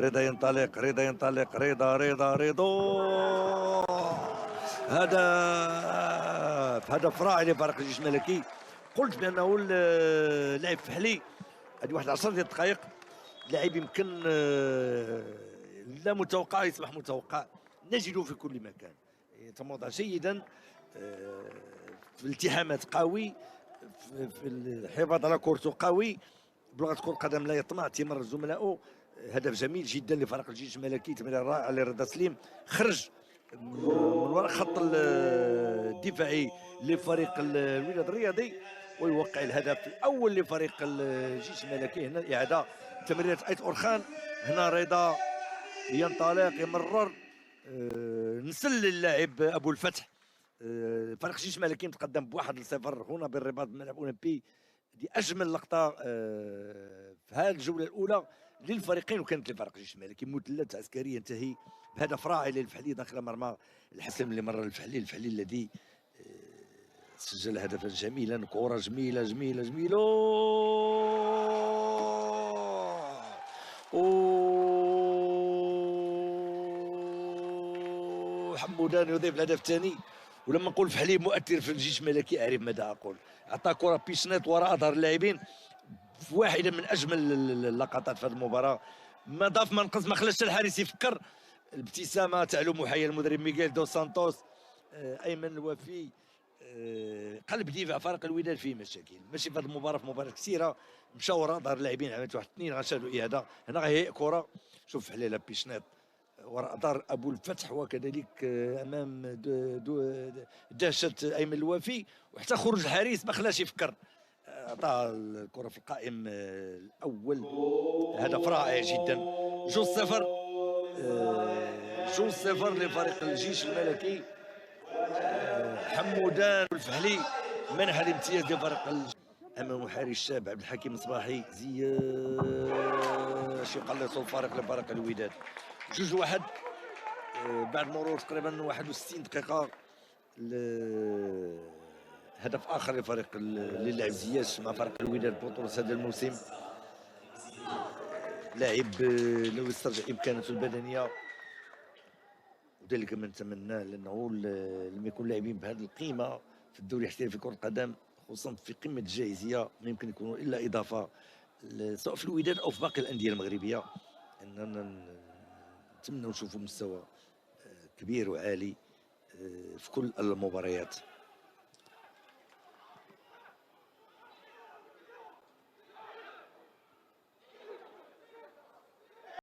رضا ينطلق، رضا ينطلق، رضا هدف رائع لفريق الجيش الملكي. قلت بانه اللاعب فحلي هذه واحد 10 ديال الدقائق، لاعب يمكن لا متوقع يصبح متوقع، نجده في كل مكان، يتموضع جيدا في الالتحامات قوي، في الحفاظ على كورته قوي، بلغه كره القدم لا يطمع، تمر زملائه. هدف جميل جدا لفريق الجيش الملكي، تمريره رائعه لرضا سليم، خرج من وراء خط الدفاعي لفريق الوداد الرياضي ويوقع الهدف الاول لفريق الجيش الملكي. هنا الاعاده تمريره ايت اورخان، هنا رضا ينطلق يمرر نسل اللاعب ابو الفتح. فريق الجيش الملكي متقدم ب1-0 هنا بالرباط بالملعب الاولمبي. دي اجمل لقطه في هذه الجوله الاولى للفريقين، وكانت لفريق الجيش الملكي. مثلث عسكري ينتهي بهدف رائع للفحلي داخل مرمى الحسن اللي مرر الفحلي الذي سجل هدفا جميلا. كره جميله جميله جميله، حمودان يضيف الهدف الثاني. ولما نقول فحلي مؤثر في الجيش الملكي اعرف ماذا اقول. عطى كره بيشنيط وراء اظهر اللاعبين في واحده من اجمل اللقطات في هذه المباراه. ما ضاف ما نقص، ما خلاش الحارس يفكر. الابتسامه تعلو محيا المدرب ميغيل دو سانتوس. ايمن الوفي قلب دفاع فريق الوداد فيه مشاكل، ماشي في هذه المباراه، في مباريات كثيره مشى وراء ظهر اللاعبين، عملت واحد اثنين غنشاهدوا اعاده. هنا غيهيئ كره، شوف حليله بيشنيط وراء دار ابو الفتح، وكذلك امام دهشه ايمن الوفي، وحتى خروج الحارس ما خلاش يفكر، عطى الكره في القائم الاول. هدف رائع جدا. 2-0 2-0 لفريق الجيش الملكي. حمودان والفحلي منح الامتياز لفريق امام حارس الشاب عبد الحكيم الصباحي. زياش يقلصوا الفارق لفريق الوداد. 2-1 بعد مرور تقريبا 61 دقيقه. هدف اخر لفريق للاعب زياش مع فريق الوداد بطولة هذا الموسم. لاعب لو يسترجع امكاناته البدنيه، وذلك ما نتمناه، لانه لما يكون لاعبين بهذه القيمه في الدوري الاحترافي في كره القدم، خصوصا في قمه الجاهزيه، ما يمكن يكونوا الا اضافه سواء في الوداد او في باقي الانديه المغربيه. اننا نتمنى نشوفوا مستوى كبير وعالي في كل المباريات.